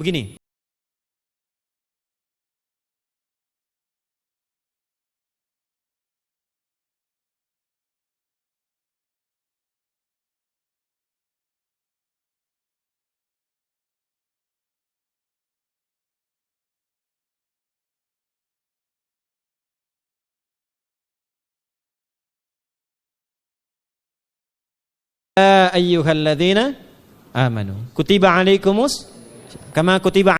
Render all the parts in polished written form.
begini. Ya ayyuhalladzina amanu kutiba alaikumus kama kutiba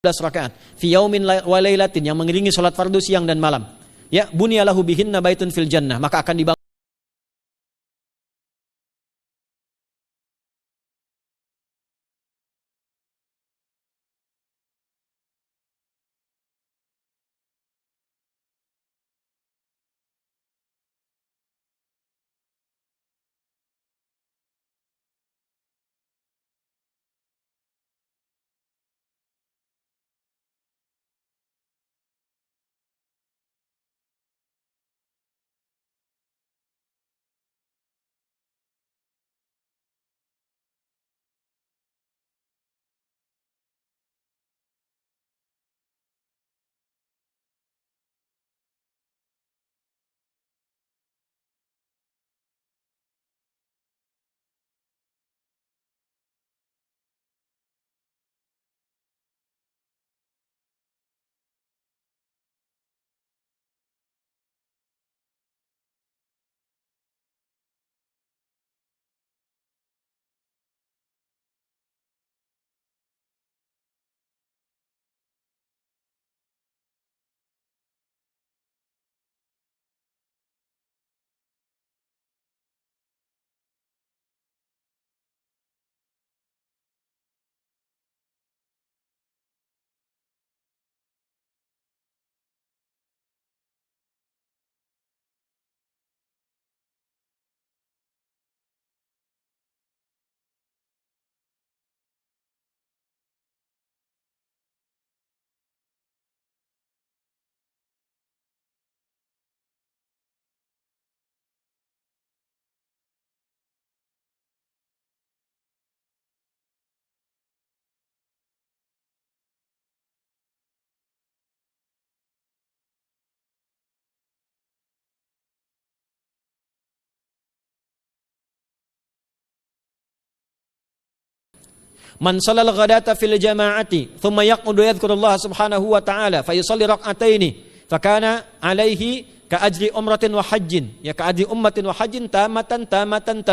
rakaat fi yaumin wa lailatin, yang mengiringi salat fardu siang dan malam. Ya, bunyalahu bihinna baitun fil jannah, maka akan dibangun Man sallal ghadata fil jama'ati thumma yaqudu yadhkurullah subhanahu wa ta'ala fa yusalli rak'ataini fakana alaihi ka ajri umratin wa hajjin, ya ka ajri ummatin wa hajjin tamatan tamatan.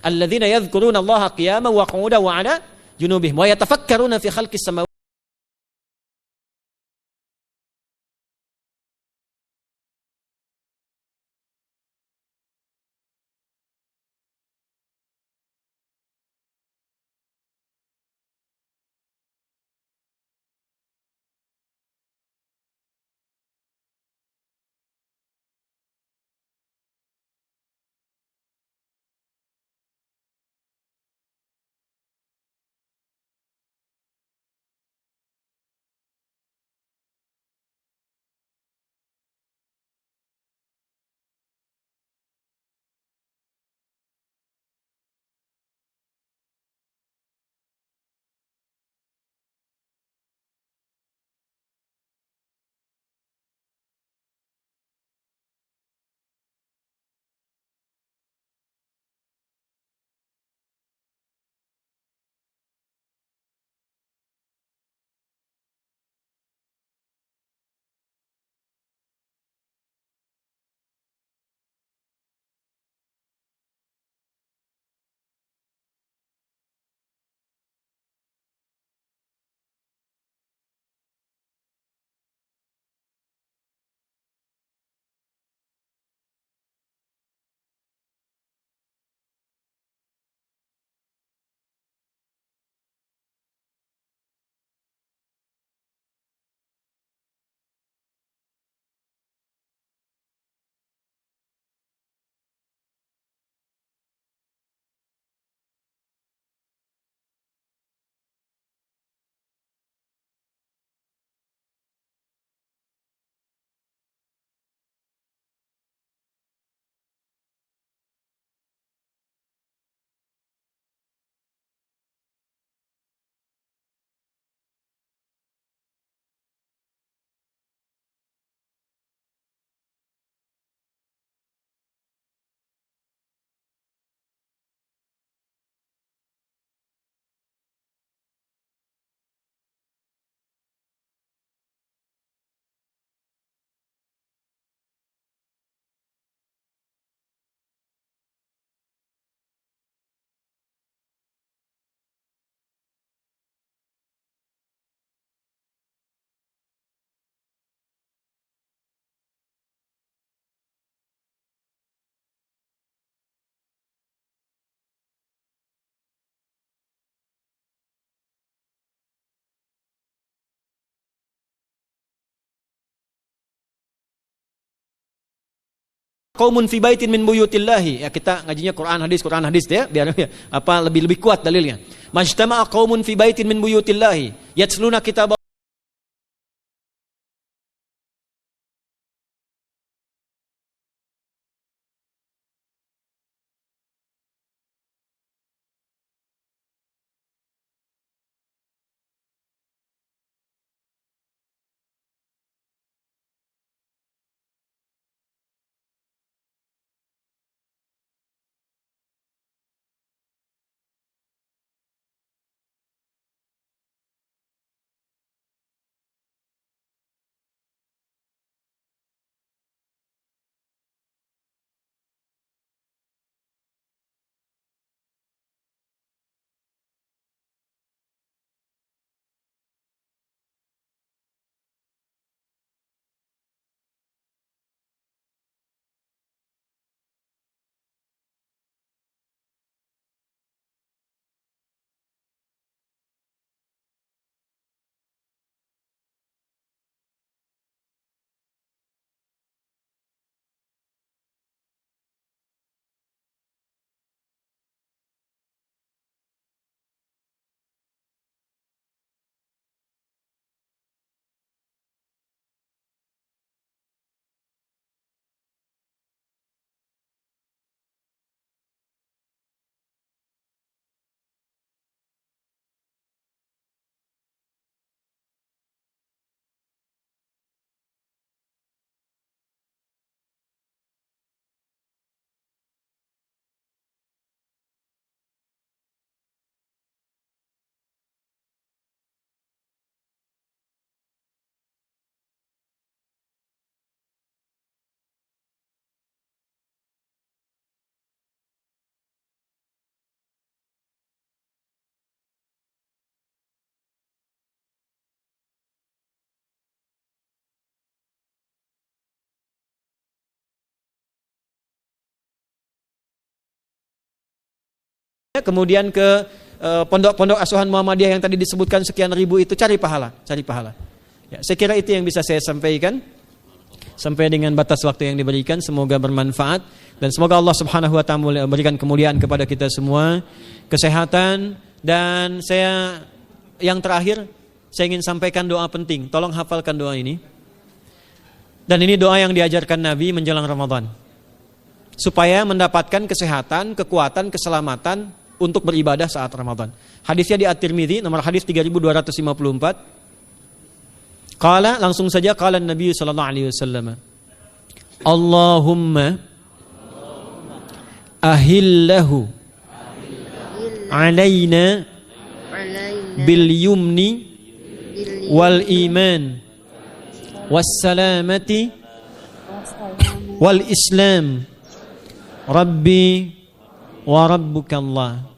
Alladzina yadhkuruna Allaha qiyaman wa qu'udan wa 'ala junubihim wa yatafakkaruna fi khalqis samawati. Qaumun fi baitin min buyutillahi, ya kita ngajinya Quran hadis ya, biar apa lebih kuat dalilnya. Majtama'a qaumun fi baitin min buyutillahi yatsluna kitab kemudian ke pondok-pondok asuhan Muhammadiyah yang tadi disebutkan sekian ribu itu, cari pahala. Ya, saya kira itu yang bisa saya sampaikan sampai dengan batas waktu yang diberikan. Semoga bermanfaat dan semoga Allah Subhanahu wa taala memberikan kemuliaan kepada kita semua, kesehatan. Dan saya yang terakhir saya ingin sampaikan doa penting. Tolong hafalkan doa ini. Dan ini doa yang diajarkan Nabi menjelang Ramadan, supaya mendapatkan kesehatan, kekuatan, keselamatan untuk beribadah saat Ramadan. Hadisnya di At-Tirmidzi nomor hadis 3254. Qala, langsung saja qala Nabi sallallahu alaihi wasallam. Allahumma ahillahu alaina bil yumni wal iman was salamati wal islam rabbi wa rabbukallah.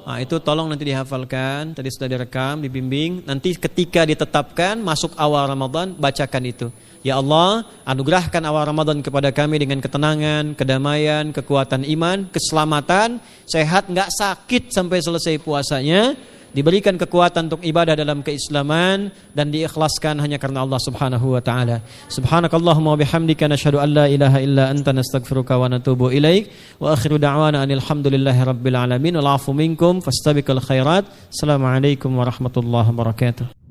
Nah, itu tolong nanti dihafalkan. Tadi sudah direkam, dibimbing. Nanti ketika ditetapkan masuk awal Ramadan, bacakan itu. Ya Allah, anugerahkan awal Ramadan kepada kami dengan ketenangan, kedamaian, kekuatan iman, keselamatan, sehat, enggak sakit sampai selesai puasanya, diberikan kekuatan untuk ibadah dalam keislaman dan diikhlaskan hanya karena Allah Subhanahu wa taala. Subhanakallahumma wa bihamdika nasyhadu an la ilaha illa anta nastaghfiruka wa natubu ilaik wa akhiru da'wana anil hamdulillahi rabbil alamin wal 'afu minkum fastabiqul khairat. Assalamualaikum warahmatullahi wabarakatuh.